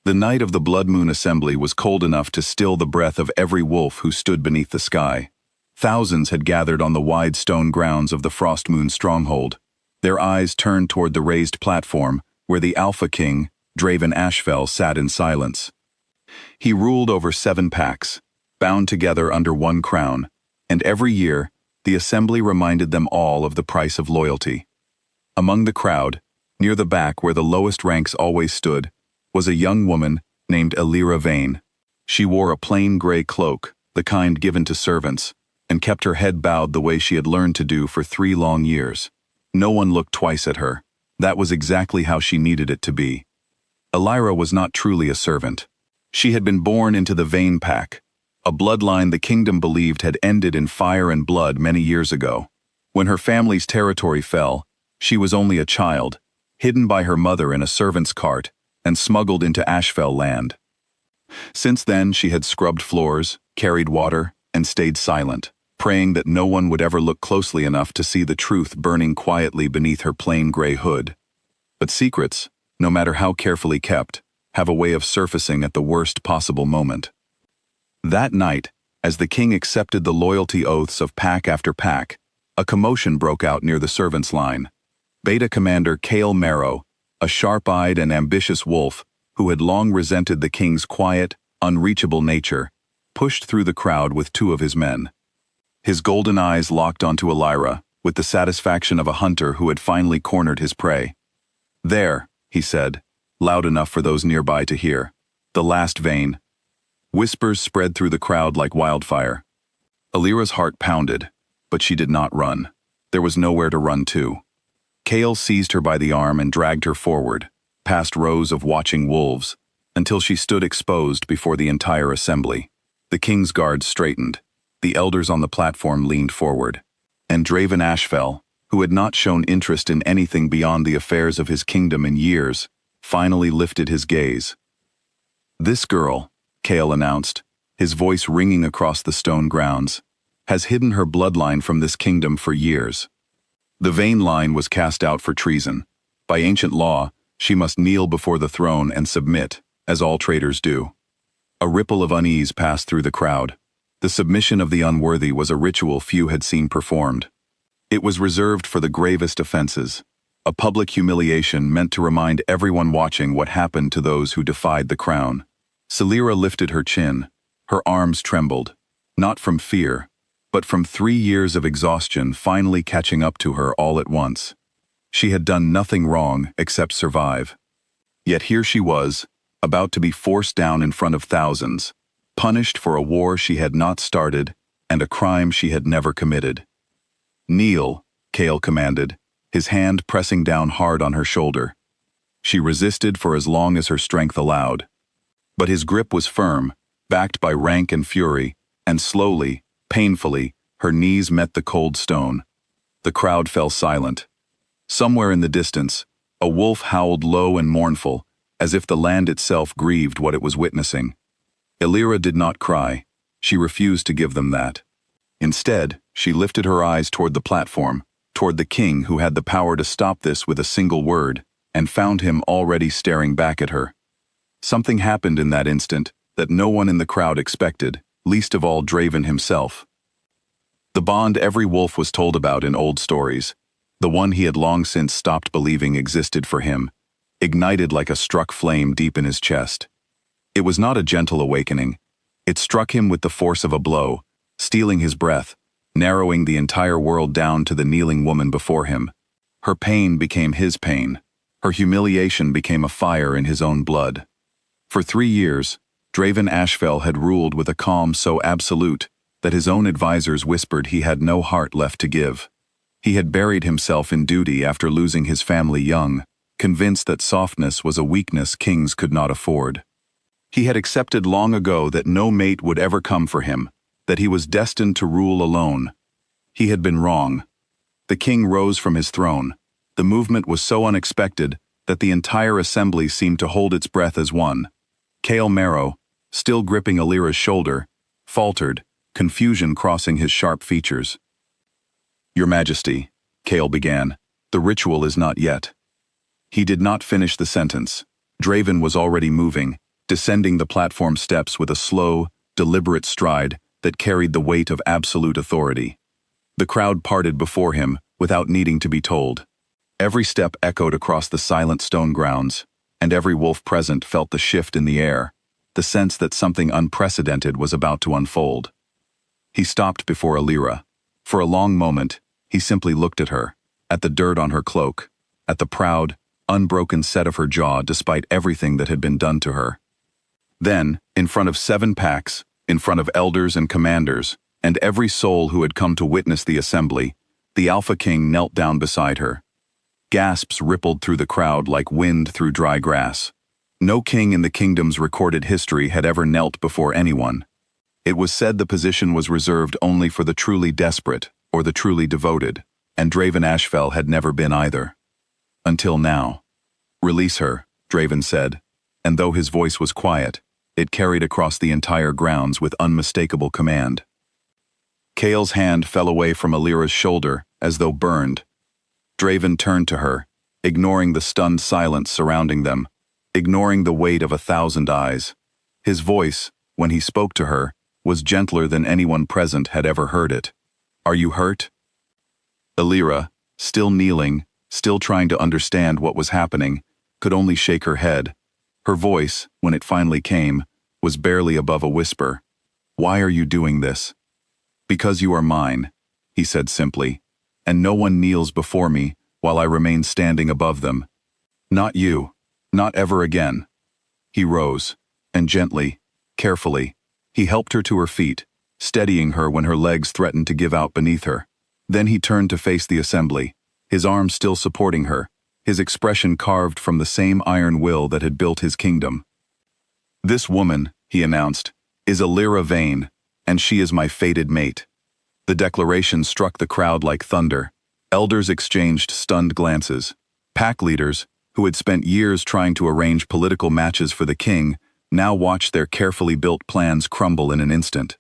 The night of the Blood Moon Assembly was cold enough to still the breath of every wolf who stood beneath the sky. Thousands had gathered on the wide stone grounds of the Frost Moon stronghold, their eyes turned toward the raised platform where the Alpha King, Draven Ashfell, sat in silence. He ruled over 7 packs, bound together under one crown, and every year, the assembly reminded them all of the price of loyalty. Among the crowd, near the back where the lowest ranks always stood, was a young woman named Elira Vane. She wore a plain gray cloak, the kind given to servants, and kept her head bowed the way she had learned to do for 3 long years. No one looked twice at her. That was exactly how she needed it to be. Elira was not truly a servant. She had been born into the Vane pack, a bloodline the kingdom believed had ended in fire and blood many years ago. When her family's territory fell, she was only a child, hidden by her mother in a servant's cart, and smuggled into Ashfell land. Since then, she had scrubbed floors, carried water, and stayed silent, praying that no one would ever look closely enough to see the truth burning quietly beneath her plain gray hood. But secrets, no matter how carefully kept, have a way of surfacing at the worst possible moment. That night, as the king accepted the loyalty oaths of pack after pack, a commotion broke out near the servants' line. Beta Commander Kael Marrow, a sharp-eyed and ambitious wolf who had long resented the king's quiet, unreachable nature, pushed through the crowd with 2 of his men. His golden eyes locked onto Elira with the satisfaction of a hunter who had finally cornered his prey. "There," he said, loud enough for those nearby to hear. "The last Vane." Whispers spread through the crowd like wildfire. Elira's heart pounded, but she did not run. There was nowhere to run to. Kael seized her by the arm and dragged her forward, past rows of watching wolves, until she stood exposed before the entire assembly. The king's guards straightened, the elders on the platform leaned forward, and Draven Ashfell, who had not shown interest in anything beyond the affairs of his kingdom in years, finally lifted his gaze. "This girl," Kael announced, his voice ringing across the stone grounds, "has hidden her bloodline from this kingdom for years. The Vane line was cast out for treason. By ancient law, she must kneel before the throne and submit, as all traitors do." A ripple of unease passed through the crowd. The submission of the unworthy was a ritual few had seen performed. It was reserved for the gravest offenses, a public humiliation meant to remind everyone watching what happened to those who defied the crown. Elira lifted her chin. Her arms trembled, not from fear, but from 3 years of exhaustion finally catching up to her all at once. She had done nothing wrong except survive. Yet here she was, about to be forced down in front of thousands, punished for a war she had not started and a crime she had never committed. "Kneel," Kael commanded, his hand pressing down hard on her shoulder. She resisted for as long as her strength allowed. But his grip was firm, backed by rank and fury, and slowly, painfully, her knees met the cold stone. The crowd fell silent. Somewhere in the distance, a wolf howled low and mournful, as if the land itself grieved what it was witnessing. Elira did not cry. She refused to give them that. Instead, she lifted her eyes toward the platform, toward the king who had the power to stop this with a single word, and found him already staring back at her. Something happened in that instant that no one in the crowd expected, least of all Draven himself. The bond every wolf was told about in old stories, the one he had long since stopped believing existed for him, ignited like a struck flame deep in his chest. It was not a gentle awakening. It struck him with the force of a blow, stealing his breath, narrowing the entire world down to the kneeling woman before him. Her pain became his pain. Her humiliation became a fire in his own blood. For 3 years, Draven Ashfell had ruled with a calm so absolute that his own advisors whispered he had no heart left to give. He had buried himself in duty after losing his family young, convinced that softness was a weakness kings could not afford. He had accepted long ago that no mate would ever come for him, that he was destined to rule alone. He had been wrong. The king rose from his throne. The movement was so unexpected that the entire assembly seemed to hold its breath as one. Kael Marrow, still gripping Elira's shoulder, faltered, confusion crossing his sharp features. "Your Majesty," Kael began, "the ritual is not yet." He did not finish the sentence. Draven was already moving, descending the platform steps with a slow, deliberate stride that carried the weight of absolute authority. The crowd parted before him without needing to be told. Every step echoed across the silent stone grounds, and every wolf present felt the shift in the air, the sense that something unprecedented was about to unfold. He stopped before Alira. For a long moment, he simply looked at her, at the dirt on her cloak, at the proud, unbroken set of her jaw despite everything that had been done to her. Then, in front of 7 packs, in front of elders and commanders, and every soul who had come to witness the assembly, the Alpha King knelt down beside her. Gasps rippled through the crowd like wind through dry grass. No king in the kingdom's recorded history had ever knelt before anyone. It was said the position was reserved only for the truly desperate or the truly devoted, and Draven Ashfell had never been either. Until now. "Release her," Draven said, and though his voice was quiet, it carried across the entire grounds with unmistakable command. Kael's hand fell away from Alira's shoulder, as though burned. Draven turned to her, ignoring the stunned silence surrounding them, ignoring the weight of 1,000 eyes. His voice, when he spoke to her, was gentler than anyone present had ever heard it. "Are you hurt?" Alira, still kneeling, still trying to understand what was happening, could only shake her head. Her voice, when it finally came, was barely above a whisper. "Why are you doing this?" "Because you are mine," he said simply, "and no one kneels before me while I remain standing above them. Not you, not ever again." He rose, and gently, carefully, he helped her to her feet, steadying her when her legs threatened to give out beneath her. Then he turned to face the assembly, his arms still supporting her, his expression carved from the same iron will that had built his kingdom. "This woman," he announced, "is Alira Vayne, and she is my fated mate." The declaration struck the crowd like thunder. Elders exchanged stunned glances. Pack leaders, who had spent years trying to arrange political matches for the king, now watched their carefully built plans crumble in an instant.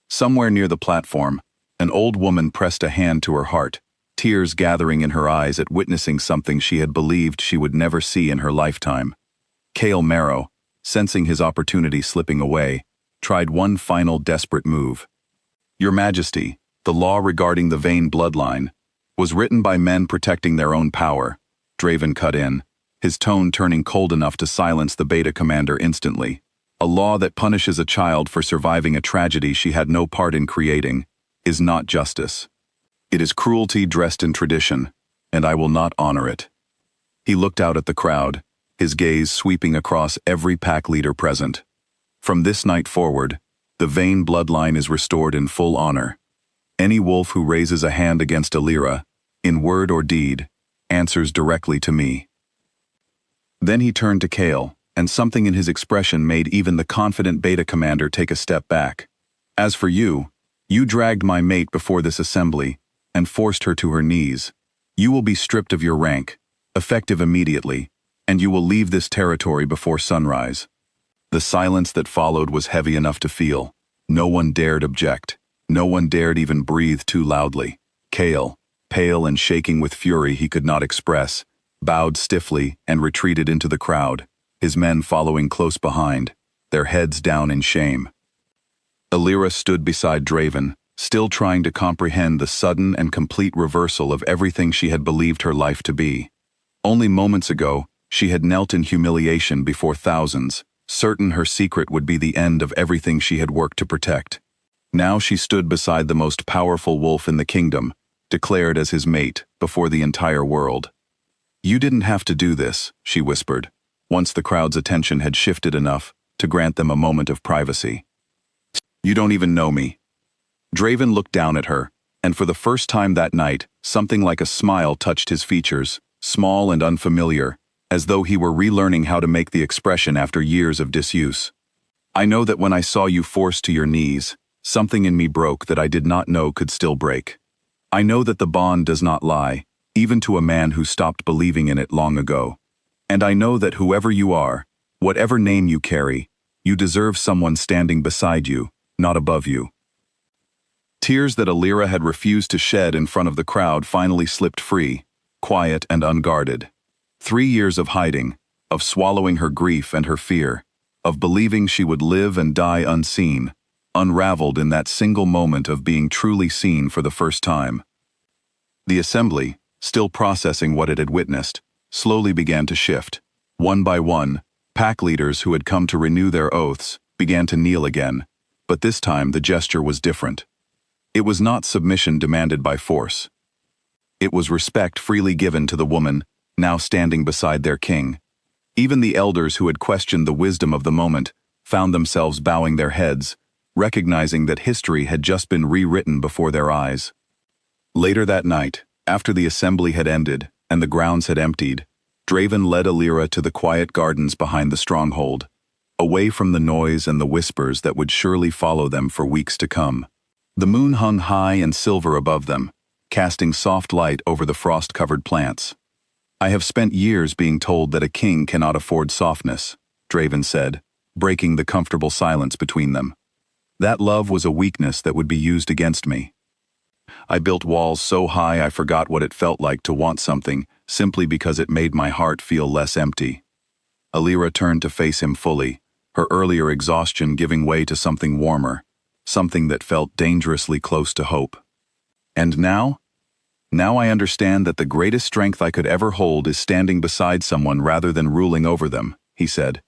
Somewhere near the platform, an old woman pressed a hand to her heart, tears gathering in her eyes at witnessing something she had believed she would never see in her lifetime. Kael Marrow, sensing his opportunity slipping away, tried one final desperate move. "Your Majesty, the law regarding the Vayne bloodline was written by men protecting their own power," Draven cut in, his tone turning cold enough to silence the Beta commander instantly. "A law that punishes a child for surviving a tragedy she had no part in creating is not justice. It is cruelty dressed in tradition, and I will not honor it." He looked out at the crowd, his gaze sweeping across every pack leader present. "From this night forward, the Vayne bloodline is restored in full honor. Any wolf who raises a hand against Alira, in word or deed, answers directly to me." Then he turned to Kael, and something in his expression made even the confident Beta commander take a step back. "As for you, you dragged my mate before this assembly and forced her to her knees. You will be stripped of your rank, effective immediately, and you will leave this territory before sunrise." The silence that followed was heavy enough to feel. No one dared object. No one dared even breathe too loudly. Kael, pale and shaking with fury he could not express, bowed stiffly and retreated into the crowd, his men following close behind, their heads down in shame. Alira stood beside Draven, still trying to comprehend the sudden and complete reversal of everything she had believed her life to be. Only moments ago, she had knelt in humiliation before thousands, certain her secret would be the end of everything she had worked to protect. Now she stood beside the most powerful wolf in the kingdom, declared as his mate before the entire world. "You didn't have to do this," she whispered, once the crowd's attention had shifted enough to grant them a moment of privacy. "You don't even know me." Draven looked down at her, and for the first time that night, something like a smile touched his features, small and unfamiliar, as though he were relearning how to make the expression after years of disuse. "I know that when I saw you forced to your knees, something in me broke that I did not know could still break. I know that the bond does not lie, even to a man who stopped believing in it long ago. And I know that whoever you are, whatever name you carry, you deserve someone standing beside you, not above you." Tears that Alira had refused to shed in front of the crowd finally slipped free, quiet and unguarded. 3 years of hiding, of swallowing her grief and her fear, of believing she would live and die unseen, unraveled in that single moment of being truly seen for the first time. The assembly, still processing what it had witnessed, slowly began to shift. One by one, pack leaders who had come to renew their oaths began to kneel again, but this time the gesture was different. It was not submission demanded by force. It was respect freely given to the woman, now standing beside their king. Even the elders who had questioned the wisdom of the moment found themselves bowing their heads, recognizing that history had just been rewritten before their eyes. Later that night, after the assembly had ended and the grounds had emptied, Draven led Alira to the quiet gardens behind the stronghold, away from the noise and the whispers that would surely follow them for weeks to come. The moon hung high and silver above them, casting soft light over the frost-covered plants. "I have spent years being told that a king cannot afford softness," Draven said, breaking the comfortable silence between them. "That love was a weakness that would be used against me. I built walls so high I forgot what it felt like to want something simply because it made my heart feel less empty." Alira turned to face him fully, her earlier exhaustion giving way to something warmer, something that felt dangerously close to hope. "And now? Now I understand that the greatest strength I could ever hold is standing beside someone rather than ruling over them," he said.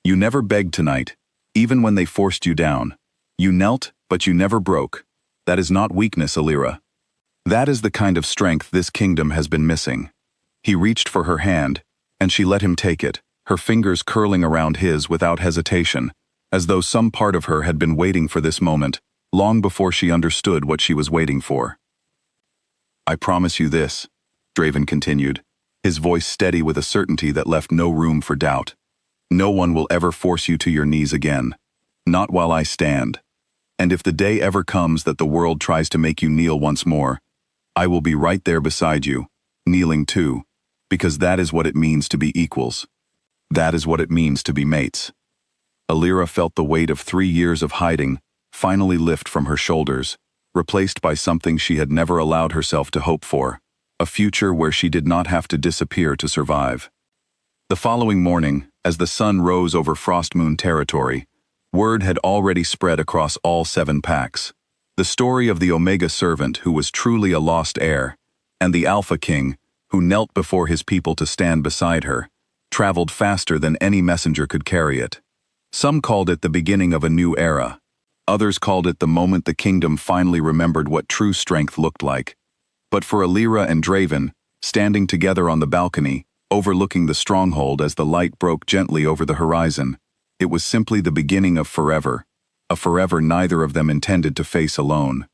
"You never begged tonight, even when they forced you down. You knelt, but you never broke. That is not weakness, Alira. That is the kind of strength this kingdom has been missing." He reached for her hand, and she let him take it, her fingers curling around his without hesitation, as though some part of her had been waiting for this moment, long before she understood what she was waiting for. "I promise you this," Draven continued, his voice steady with a certainty that left no room for doubt. "No one will ever force you to your knees again. Not while I stand. And if the day ever comes that the world tries to make you kneel once more, I will be right there beside you, kneeling too, because that is what it means to be equals. That is what it means to be mates." Alira felt the weight of 3 years of hiding finally lift from her shoulders, replaced by something she had never allowed herself to hope for, a future where she did not have to disappear to survive. The following morning, as the sun rose over Frostmoon territory, word had already spread across all 7 packs. The story of the Omega servant who was truly a lost heir, and the Alpha King, who knelt before his people to stand beside her, traveled faster than any messenger could carry it. Some called it the beginning of a new era. Others called it the moment the kingdom finally remembered what true strength looked like. But for Alira and Draven, standing together on the balcony, overlooking the stronghold as the light broke gently over the horizon, it was simply the beginning of forever, a forever neither of them intended to face alone.